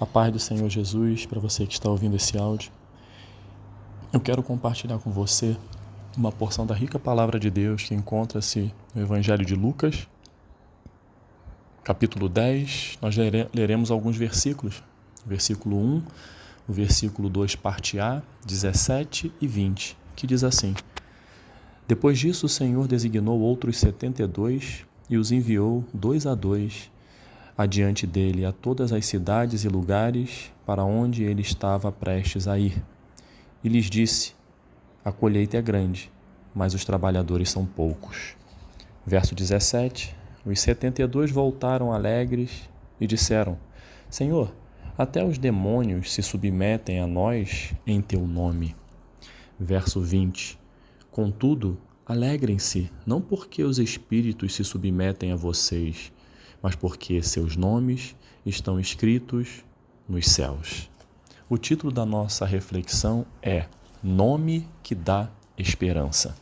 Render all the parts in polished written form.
A paz do Senhor Jesus, para você que está ouvindo esse áudio. Eu quero compartilhar com você uma porção da rica palavra de Deus que encontra-se no Evangelho de Lucas, capítulo 10. Nós leremos alguns versículos, o versículo 1, o versículo 2, parte A, 17 e 20, que diz assim: Depois disso o Senhor designou outros 72 e os enviou 2 a 2 adiante dele a todas as cidades e lugares para onde ele estava prestes a ir. E lhes disse: A colheita é grande, mas os trabalhadores são poucos. Verso 17: Os 72 voltaram alegres e disseram: Senhor, até os demônios se submetem a nós em teu nome. Verso 20: Contudo, alegrem-se, não porque os espíritos se submetem a vocês, mas porque seus nomes estão escritos nos céus. O título da nossa reflexão é Nome que dá esperança.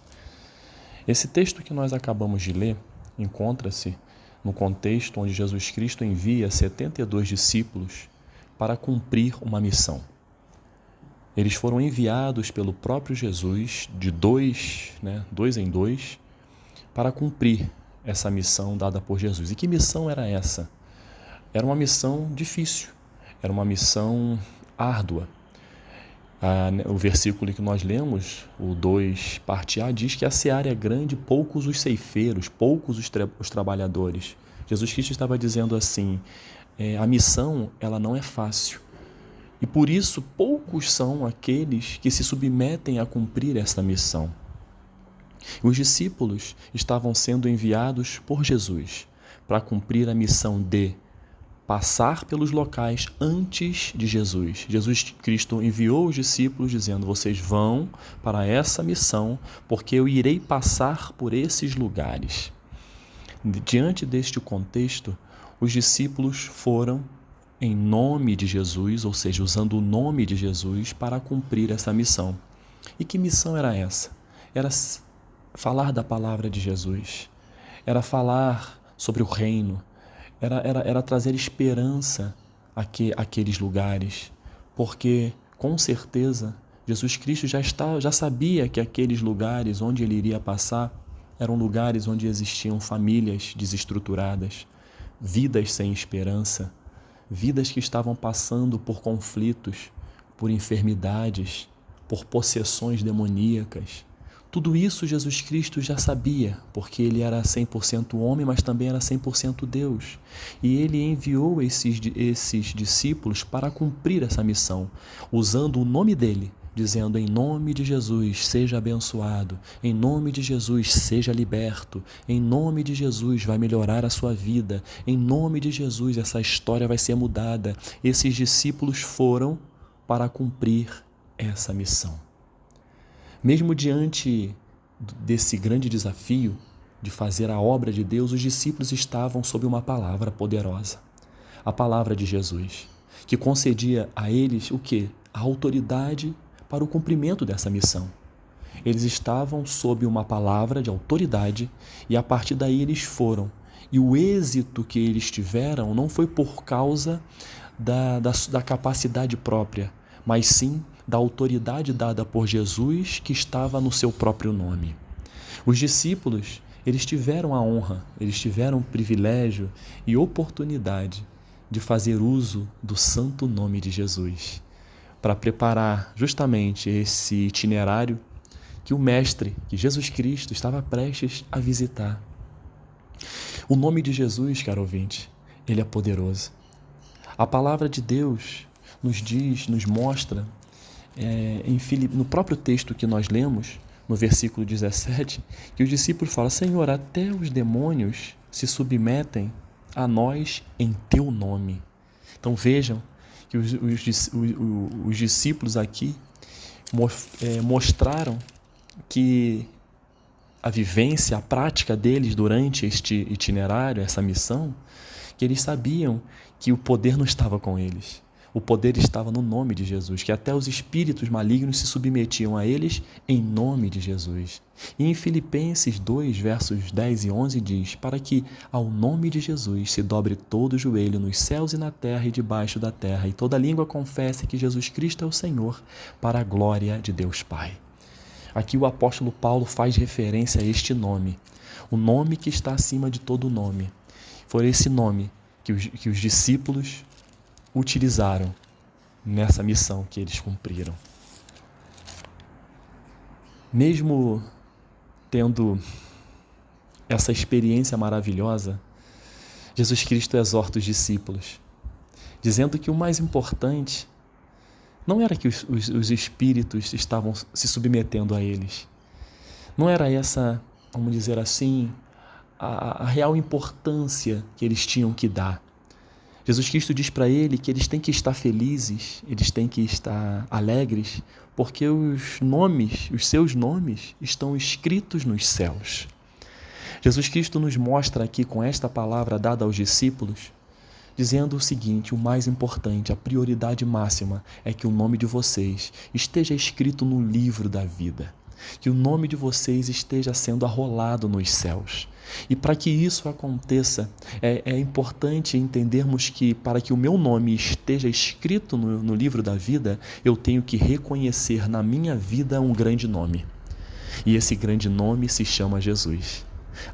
Esse texto que nós acabamos de ler encontra-se no contexto onde Jesus Cristo envia 72 discípulos para cumprir uma missão. Eles foram enviados pelo próprio Jesus de dois em dois, para cumprir essa missão dada por Jesus. E que missão era essa? Era uma missão difícil, era uma missão árdua. O versículo que nós lemos, o 2, parte A, diz que a seara é grande, poucos os ceifeiros, poucos os trabalhadores. Jesus Cristo estava dizendo assim, a missão ela não é fácil. E por isso poucos são aqueles que se submetem a cumprir essa missão. Os discípulos estavam sendo enviados por Jesus para cumprir a missão de passar pelos locais antes de Jesus. Jesus Cristo enviou os discípulos dizendo: vocês vão para essa missão porque eu irei passar por esses lugares. Diante deste contexto, os discípulos foram em nome de Jesus, ou seja, usando o nome de Jesus para cumprir essa missão. E que missão era essa? Era falar da palavra de Jesus, era falar sobre o reino, era trazer esperança àqueles lugares, porque com certeza Jesus Cristo já sabia que aqueles lugares onde ele iria passar eram lugares onde existiam famílias desestruturadas, vidas sem esperança, vidas que estavam passando por conflitos, por enfermidades, por possessões demoníacas. Tudo isso Jesus Cristo já sabia, porque ele era 100% homem, mas também era 100% Deus. E ele enviou esses discípulos para cumprir essa missão, usando o nome dele, dizendo: em nome de Jesus, seja abençoado, em nome de Jesus, seja liberto, em nome de Jesus, vai melhorar a sua vida, em nome de Jesus, essa história vai ser mudada. Esses discípulos foram para cumprir essa missão. Mesmo diante desse grande desafio de fazer a obra de Deus, os discípulos estavam sob uma palavra poderosa, a palavra de Jesus, que concedia a eles o quê? A autoridade para o cumprimento dessa missão. Eles estavam sob uma palavra de autoridade e a partir daí eles foram. E o êxito que eles tiveram não foi por causa da capacidade própria, mas sim da autoridade dada por Jesus que estava no seu próprio nome. Os discípulos, eles tiveram a honra, eles tiveram o privilégio e oportunidade de fazer uso do santo nome de Jesus para preparar justamente esse itinerário que o Mestre, que Jesus Cristo, estava prestes a visitar. O nome de Jesus, caro ouvinte, ele é poderoso. A palavra de Deus nos diz, nos mostra, no próprio texto que nós lemos, no versículo 17, que os discípulos falam: Senhor, até os demônios se submetem a nós em teu nome. Então vejam que os discípulos aqui mostraram que a vivência, a prática deles durante este itinerário, essa missão, que eles sabiam que o poder não estava com eles, O poder estava no nome de Jesus, que até os espíritos malignos se submetiam a eles em nome de Jesus. E em Filipenses 2, versos 10 e 11 diz: para que ao nome de Jesus se dobre todo o joelho nos céus e na terra e debaixo da terra, e toda língua confesse que Jesus Cristo é o Senhor, para a glória de Deus Pai. Aqui o apóstolo Paulo faz referência a este nome, o nome que está acima de todo nome. Foi esse nome que os discípulos utilizaram nessa missão que eles cumpriram. Mesmo tendo essa experiência maravilhosa, Jesus Cristo exorta os discípulos, dizendo que o mais importante não era que os espíritos estavam se submetendo a eles. Não era essa, vamos dizer assim, a real importância que eles tinham que dar. Jesus Cristo diz para ele que eles têm que estar felizes, eles têm que estar alegres, porque os seus nomes estão escritos nos céus. Jesus Cristo nos mostra aqui com esta palavra dada aos discípulos, dizendo o seguinte: o mais importante, a prioridade máxima é que o nome de vocês esteja escrito no livro da vida, que o nome de vocês esteja sendo arrolado nos céus. E para que isso aconteça, é importante entendermos que para que o meu nome esteja escrito no livro da vida, eu tenho que reconhecer na minha vida um grande nome. E esse grande nome se chama Jesus.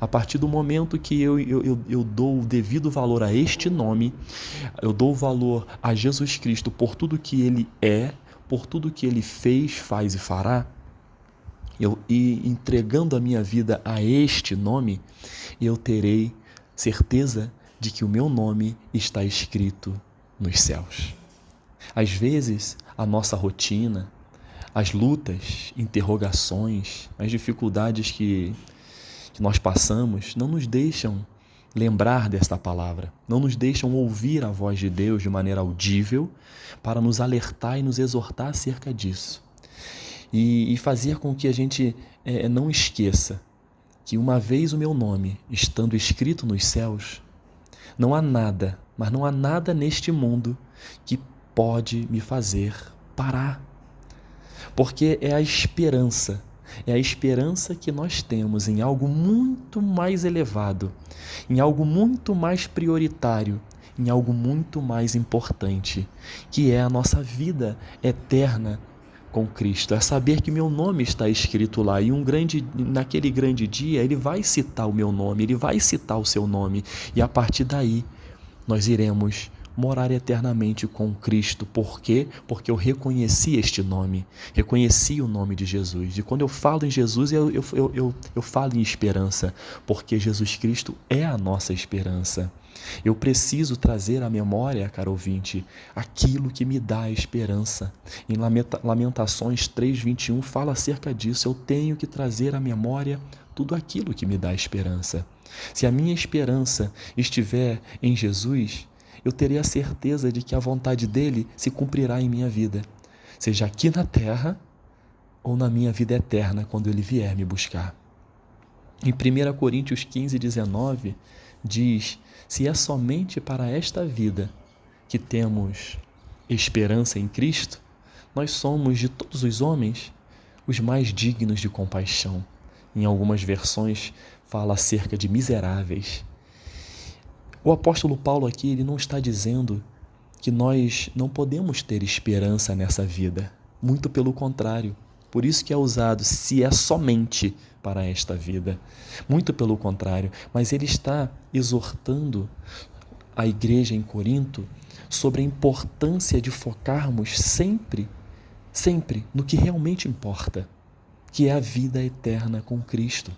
A partir do momento que eu dou o devido valor a este nome, eu dou valor a Jesus Cristo por tudo que Ele é, por tudo que Ele fez, faz e fará, e entregando a minha vida a este nome, eu terei certeza de que o meu nome está escrito nos céus. Às vezes, a nossa rotina, as lutas, interrogações, as dificuldades que nós passamos não nos deixam lembrar desta palavra, não nos deixam ouvir a voz de Deus de maneira audível para nos alertar e nos exortar acerca disso. E fazer com que a gente não esqueça que uma vez o meu nome estando escrito nos céus, não há nada, mas não há nada neste mundo que pode me fazer parar. Porque é a esperança que nós temos em algo muito mais elevado, em algo muito mais prioritário, em algo muito mais importante, que é a nossa vida eterna com Cristo. É saber que meu nome está escrito lá e naquele grande dia Ele vai citar o meu nome, Ele vai citar o seu nome, e a partir daí nós iremos morar eternamente com Cristo. Por quê? Porque eu reconheci este nome, reconheci o nome de Jesus. E quando eu falo em Jesus, eu falo em esperança, porque Jesus Cristo é a nossa esperança. Eu preciso trazer à memória, caro ouvinte, aquilo que me dá esperança. Em Lamentações 3:21 fala acerca disso. Eu tenho que trazer à memória tudo aquilo que me dá esperança. Se a minha esperança estiver em Jesus, eu terei a certeza de que a vontade dele se cumprirá em minha vida, seja aqui na terra ou na minha vida eterna, quando ele vier me buscar. Em 1 Coríntios 15:19 diz: se é somente para esta vida que temos esperança em Cristo, nós somos de todos os homens os mais dignos de compaixão. Em algumas versões fala acerca de miseráveis. O apóstolo Paulo aqui, ele não está dizendo que nós não podemos ter esperança nessa vida. Muito pelo contrário. Por isso que é usado se é somente para esta vida. Muito pelo contrário. Mas ele está exortando a igreja em Corinto sobre a importância de focarmos sempre no que realmente importa, que é a vida eterna com Cristo.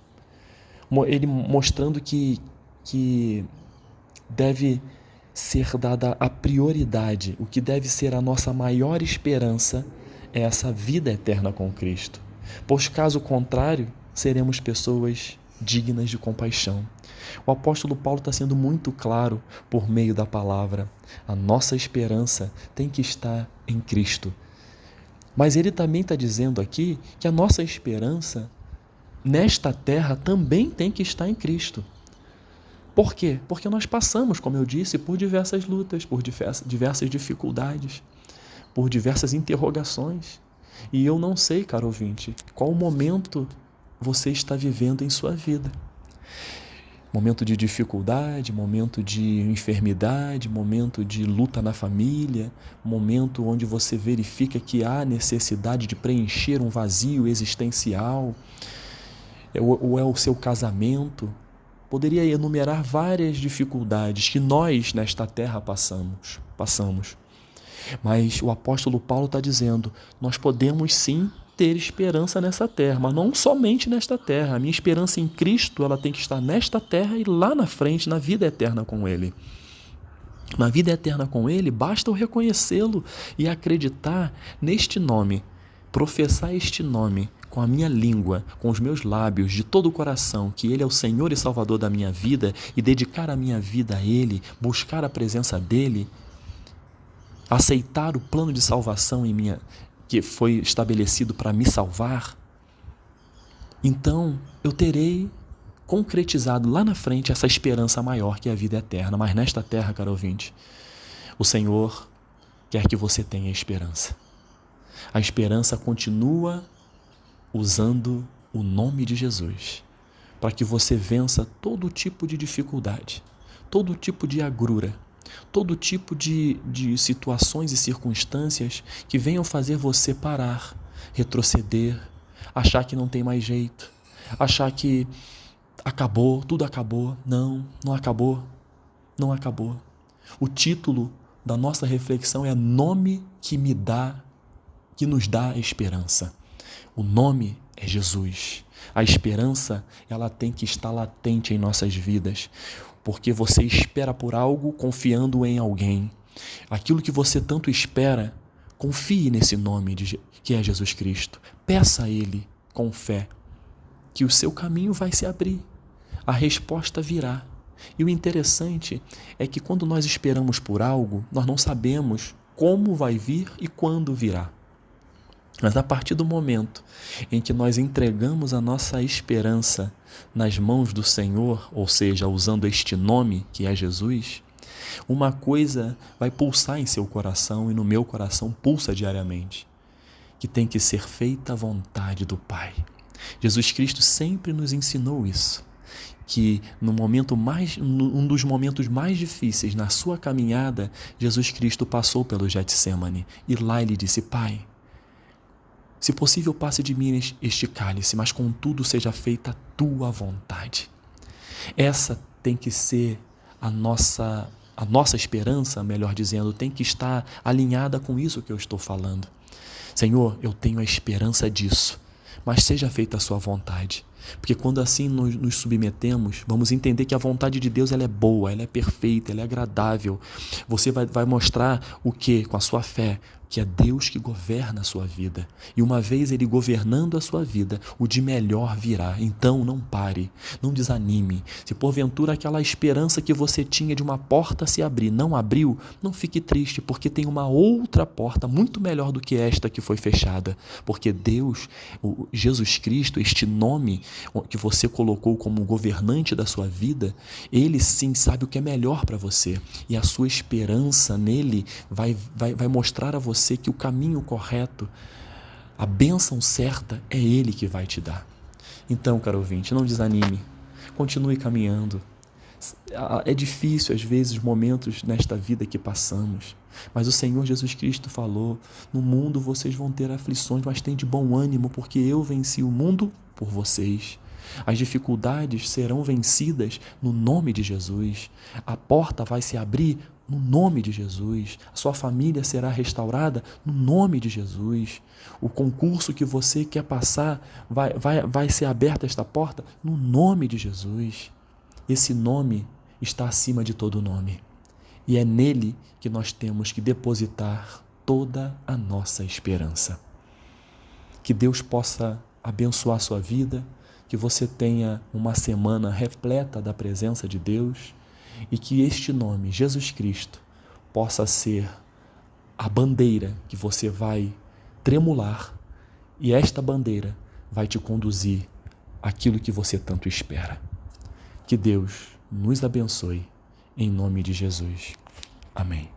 Ele mostrando que deve ser dada a prioridade, o que deve ser a nossa maior esperança é essa vida eterna com Cristo. Pois caso contrário, seremos pessoas dignas de compaixão. O apóstolo Paulo está sendo muito claro por meio da palavra. A nossa esperança tem que estar em Cristo. Mas ele também está dizendo aqui que a nossa esperança nesta terra também tem que estar em Cristo. Por quê? Porque nós passamos, como eu disse, por diversas lutas, por diversas dificuldades, por diversas interrogações. E eu não sei, caro ouvinte, qual momento você está vivendo em sua vida. Momento de dificuldade, momento de enfermidade, momento de luta na família, momento onde você verifica que há necessidade de preencher um vazio existencial, ou é o seu casamento. Poderia enumerar várias dificuldades que nós nesta terra passamos. Mas o apóstolo Paulo está dizendo, nós podemos sim ter esperança nessa terra, mas não somente nesta terra. A minha esperança em Cristo, ela tem que estar nesta terra e lá na frente, na vida eterna com Ele. Na vida eterna com Ele, basta eu reconhecê-lo e acreditar neste nome, professar este nome com a minha língua, com os meus lábios, de todo o coração, que Ele é o Senhor e Salvador da minha vida e dedicar a minha vida a Ele, buscar a presença dEle, aceitar o plano de salvação que foi estabelecido para me salvar, então eu terei concretizado lá na frente essa esperança maior que é a vida eterna. Mas nesta terra, caro ouvinte, o Senhor quer que você tenha esperança. A esperança continua usando o nome de Jesus, para que você vença todo tipo de dificuldade, todo tipo de agrura, todo tipo de situações e circunstâncias que venham fazer você parar, retroceder, achar que não tem mais jeito, achar que acabou, tudo acabou. Não acabou, não acabou. O título da nossa reflexão é Nome que nos dá esperança. O nome é Jesus. A esperança, ela tem que estar latente em nossas vidas, porque você espera por algo confiando em alguém. Aquilo que você tanto espera, confie nesse nome que é Jesus Cristo. Peça a Ele com fé, que o seu caminho vai se abrir. A resposta virá. E o interessante é que quando nós esperamos por algo, nós não sabemos como vai vir e quando virá. Mas a partir do momento em que nós entregamos a nossa esperança nas mãos do Senhor, ou seja, usando este nome que é Jesus, uma coisa vai pulsar em seu coração e no meu coração pulsa diariamente, que tem que ser feita a vontade do Pai. Jesus Cristo sempre nos ensinou isso, que um dos momentos mais difíceis na sua caminhada, Jesus Cristo passou pelo Getsêmani e lá ele disse: Pai, se possível, passe de mim este cálice, mas contudo seja feita a tua vontade. Essa tem que ser a nossa esperança, melhor dizendo, tem que estar alinhada com isso que eu estou falando. Senhor, eu tenho a esperança disso, mas seja feita a sua vontade. Porque quando assim nos submetemos, vamos entender que a vontade de Deus ela é boa, ela é perfeita, ela é agradável. Você vai mostrar o quê? Com a sua fé, que é Deus que governa a sua vida. E uma vez Ele governando a sua vida, o de melhor virá. Então não pare, não desanime. Se porventura aquela esperança que você tinha de uma porta se abrir não abriu, não fique triste, porque tem uma outra porta muito melhor do que esta que foi fechada. Porque Deus, Jesus Cristo, este nome que você colocou como governante da sua vida, Ele sim sabe o que é melhor para você. E a sua esperança nele vai mostrar a você que o caminho correto, a bênção certa, é Ele que vai te dar. Então, caro ouvinte, não desanime, continue caminhando. É difícil, às vezes, momentos nesta vida que passamos, mas o Senhor Jesus Cristo falou: no mundo vocês vão ter aflições, mas tem de bom ânimo, porque eu venci o mundo por vocês. As dificuldades serão vencidas no nome de Jesus. A porta vai se abrir no nome de Jesus. A sua família será restaurada no nome de Jesus. O concurso que você quer passar vai ser aberta esta porta no nome de Jesus. Esse nome está acima de todo nome. E é nele que nós temos que depositar toda a nossa esperança. Que Deus possa abençoar a sua vida, que você tenha uma semana repleta da presença de Deus e que este nome, Jesus Cristo, possa ser a bandeira que você vai tremular e esta bandeira vai te conduzir àquilo que você tanto espera. Que Deus nos abençoe. Em nome de Jesus. Amém.